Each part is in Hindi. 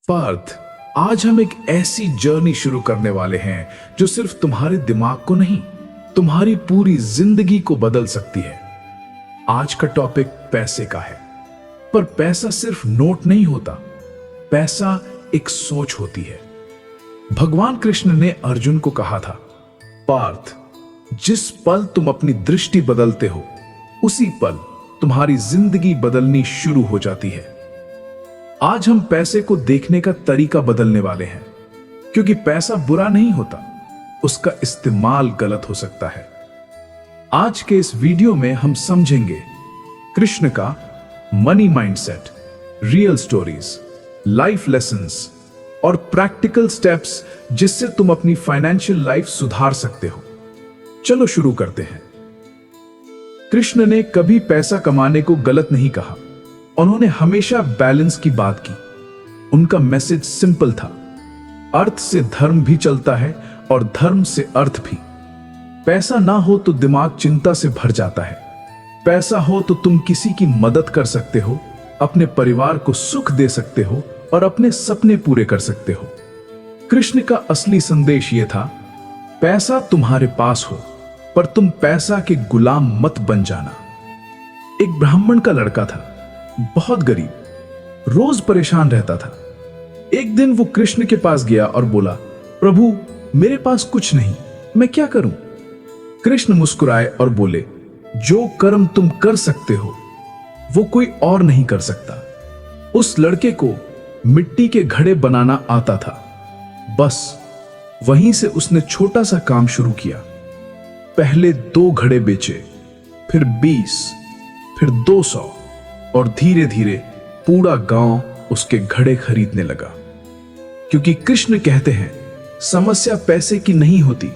पार्थ, आज हम एक ऐसी जर्नी शुरू करने वाले हैं जो सिर्फ तुम्हारे दिमाग को नहीं, तुम्हारी पूरी जिंदगी को बदल सकती है। आज का टॉपिक पैसे का है, पर पैसा सिर्फ नोट नहीं होता, पैसा एक सोच होती है। भगवान कृष्ण ने अर्जुन को कहा था, पार्थ, जिस पल तुम अपनी दृष्टि बदलते हो, उसी पल तुम्हारी जिंदगी बदलनी शुरू हो जाती है। आज हम पैसे को देखने का तरीका बदलने वाले हैं, क्योंकि पैसा बुरा नहीं होता, उसका इस्तेमाल गलत हो सकता है। आज के इस वीडियो में हम समझेंगे कृष्ण का money mindset, real stories, life lessons और प्रैक्टिकल स्टेप्स जिससे तुम अपनी फाइनेंशियल लाइफ सुधार सकते हो। चलो शुरू करते हैं। कृष्ण ने कभी पैसा कमाने को गलत नहीं कहा, उन्होंने हमेशा बैलेंस की बात की। उनका मैसेज सिंपल था, अर्थ से धर्म भी चलता है और धर्म से अर्थ भी। पैसा ना हो तो दिमाग चिंता से भर जाता है, पैसा हो तो तुम किसी की मदद कर सकते हो, अपने परिवार को सुख दे सकते हो और अपने सपने पूरे कर सकते हो। कृष्ण का असली संदेश यह था, पैसा तुम्हारे पास हो पर तुम पैसा के गुलाम मत बन जाना। एक ब्राह्मण का लड़का था, बहुत गरीब, रोज परेशान रहता था। एक दिन वो कृष्ण के पास गया और बोला, प्रभु, मेरे पास कुछ नहीं, मैं क्या करूं? कृष्ण मुस्कुराए और बोले, जो कर्म तुम कर सकते हो वो कोई और नहीं कर सकता। उस लड़के को मिट्टी के घड़े बनाना आता था, बस वहीं से उसने छोटा सा काम शुरू किया। पहले 2 घड़े बेचे, फिर 20, फिर 200 और धीरे धीरे पूरा गांव उसके घड़े खरीदने लगा। क्योंकि कृष्ण कहते हैं, समस्या पैसे की नहीं होती,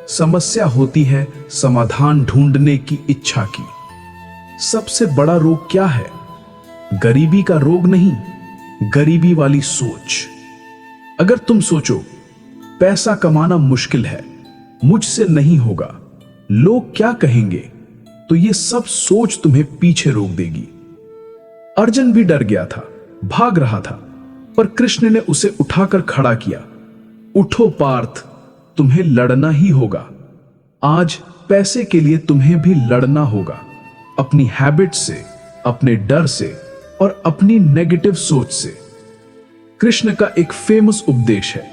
समस्या होती है समाधान ढूंढने की इच्छा की। सबसे बड़ा रोग क्या है? गरीबी का रोग नहीं, गरीबी वाली सोच। अगर तुम सोचो पैसा कमाना मुश्किल है, मुझसे नहीं होगा, लोग क्या कहेंगे, तो ये सब सोच तुम्हें पीछे रोक देगी। अर्जुन भी डर गया था, भाग रहा था, पर कृष्ण ने उसे उठाकर खड़ा किया। उठो पार्थ, तुम्हें लड़ना ही होगा। आज पैसे के लिए तुम्हें भी लड़ना होगा, अपनी हैबिट से, अपने डर से और अपनी नेगेटिव सोच से। कृष्ण का एक फेमस उपदेश है,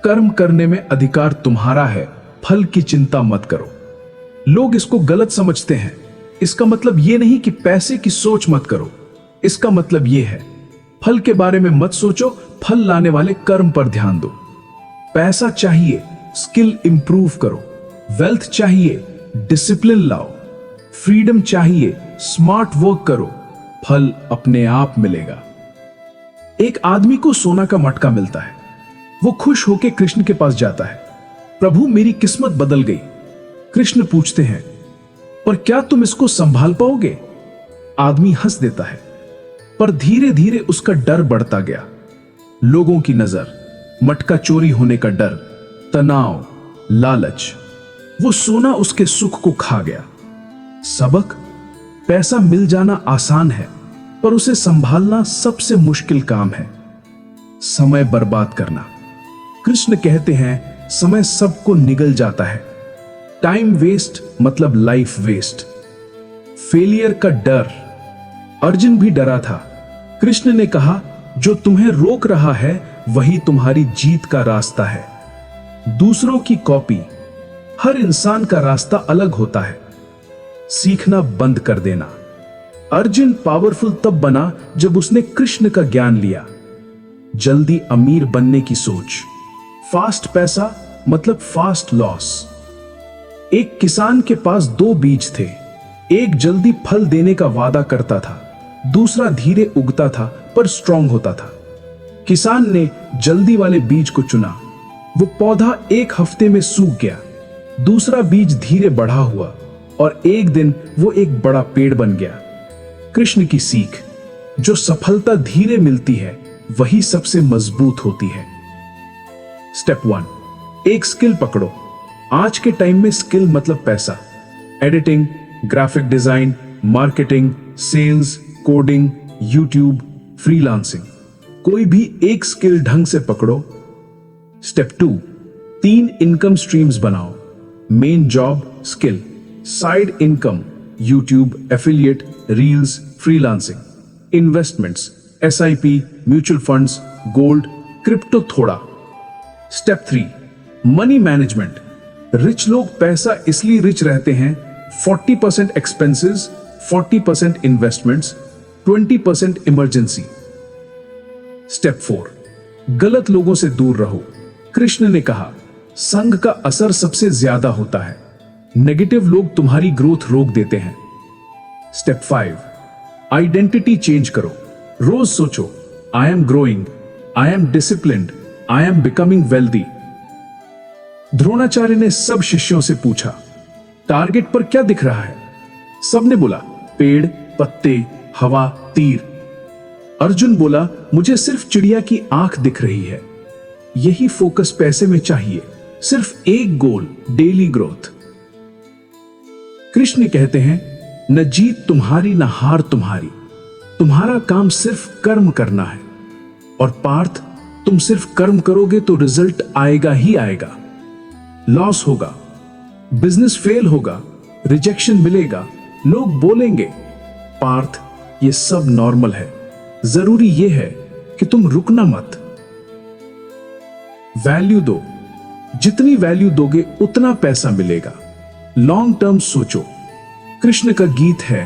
कर्म करने में अधिकार तुम्हारा है, फल की चिंता मत करो। लोग इसको गलत समझते हैं। इसका मतलब यह नहीं कि पैसे की सोच मत करो, इसका मतलब यह है, फल के बारे में मत सोचो, फल लाने वाले कर्म पर ध्यान दो। पैसा चाहिए, स्किल इंप्रूव करो। वेल्थ चाहिए, डिसिप्लिन लाओ। फ्रीडम चाहिए, स्मार्ट वर्क करो, फल अपने आप मिलेगा। एक आदमी को सोना का मटका मिलता है, वो खुश होकर कृष्ण के पास जाता है, प्रभु, मेरी किस्मत बदल गई। कृष्ण पूछते हैं, पर क्या तुम इसको संभाल पाओगे? आदमी हंस देता है, पर धीरे धीरे उसका डर बढ़ता गया। लोगों की नजर, मटका चोरी होने का डर, तनाव, लालच, वो सोना उसके सुख को खा गया। सबक, पैसा मिल जाना आसान है, पर उसे संभालना सबसे मुश्किल काम है। समय बर्बाद करना। कृष्ण कहते हैं, समय सबको निगल जाता है। टाइम वेस्ट मतलब लाइफ वेस्ट। फेलियर का डर, अर्जुन भी डरा था। कृष्ण ने कहा, जो तुम्हें रोक रहा है वही तुम्हारी जीत का रास्ता है। दूसरों की कॉपी, हर इंसान का रास्ता अलग होता है। सीखना बंद कर देना। अर्जुन पावरफुल तब बना जब उसने कृष्ण का ज्ञान लिया। जल्दी अमीर बनने की सोच। फास्ट पैसा मतलब फास्ट लॉस। एक किसान के पास 2 बीज थे, एक जल्दी फल देने का वादा करता था, दूसरा धीरे उगता था पर स्ट्रांग होता था। किसान ने जल्दी वाले बीज को चुना। वो पौधा 1 हफ्ते में सूख गया। दूसरा बीज धीरे बढ़ा हुआ और एक दिन वो एक बड़ा पेड़ बन गया। कृष्ण की सीख, जो सफलता धीरे मिलती है वही सबसे मजबूत होती है। स्टेप 1, एक स्किल पकड़ो। आज के टाइम में स्किल मतलब पैसा। Editing, graphic design, marketing, sales, coding, YouTube, freelancing. कोई भी एक स्किल ढंग से पकड़ो। स्टेप 2, 3 इनकम स्ट्रीम्स बनाओ। Main job, skill, side income, YouTube, affiliate, reels, freelancing, investments, SIP, mutual funds, gold, crypto थोड़ा। Step 3, money management. रिच लोग पैसा इसलिए रिच रहते हैं, 40% एक्सपेंसेस, 40% इन्वेस्टमेंट्स, 20% इमरजेंसी। स्टेप 4, गलत लोगों से दूर रहो। कृष्ण ने कहा, संग का असर सबसे ज्यादा होता है। नेगेटिव लोग तुम्हारी ग्रोथ रोक देते हैं। स्टेप 5, आइडेंटिटी चेंज करो। रोज सोचो, I am growing, I am disciplined, I am becoming wealthy. Dronacharya ने सब शिष्यों से पूछा, टारगेट पर क्या दिख रहा है? सबने बोला, पेड़, पत्ते, हवा, तीर। अर्जुन बोला, मुझे सिर्फ चिड़िया की आंख दिख रही है। यही फोकस पैसे में चाहिए, सिर्फ एक गोल, डेली ग्रोथ। कृष्ण कहते हैं, न जीत तुम्हारी न हार तुम्हारी, तुम्हारा काम सिर्फ कर्म करना है। और पार्थ, तुम सिर्फ कर्म करोगे तो रिजल्ट आएगा ही आएगा। लॉस होगा, बिजनेस फेल होगा, रिजेक्शन मिलेगा, लोग बोलेंगे। पार्थ, ये सब नॉर्मल है, जरूरी ये है कि तुम रुकना मत। वैल्यू दो, जितनी वैल्यू दोगे उतना पैसा मिलेगा। लॉन्ग टर्म सोचो। कृष्ण का गीत है,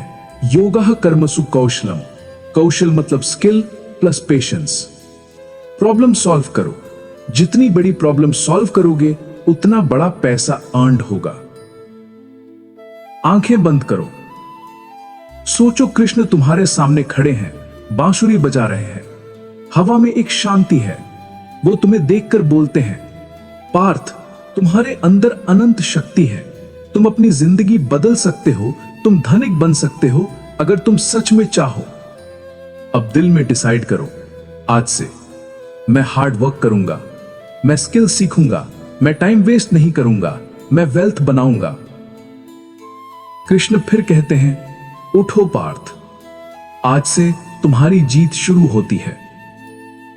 योगः कर्मसु कौशलम। कौशल मतलब skill plus patience. Problem solve करो, जितनी बड़ी प्रॉब्लम सॉल्व करोगे उतना बड़ा पैसा अर्न्ड होगा। आंखें बंद करो, सोचो कृष्ण तुम्हारे सामने खड़े हैं, बांसुरी बजा रहे हैं, हवा में एक शांति है। वो तुम्हें देखकर बोलते हैं, पार्थ, तुम्हारे अंदर अनंत शक्ति है, तुम अपनी जिंदगी बदल सकते हो, तुम धनिक बन सकते हो अगर तुम सच में चाहो। अब दिल में डिसाइड करो, आज से मैं हार्ड वर्क करूंगा, मैं स्किल सीखूंगा, मैं टाइम वेस्ट नहीं करूंगा, मैं वेल्थ बनाऊंगा। कृष्ण फिर कहते हैं, उठो पार्थ, आज से तुम्हारी जीत शुरू होती है।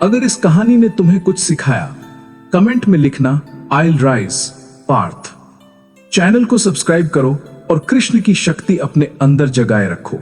अगर इस कहानी ने तुम्हें कुछ सिखाया, कमेंट में लिखना, I will rise Parth. Channel को सब्सक्राइब करो और कृष्ण की शक्ति अपने अंदर जगाए रखो।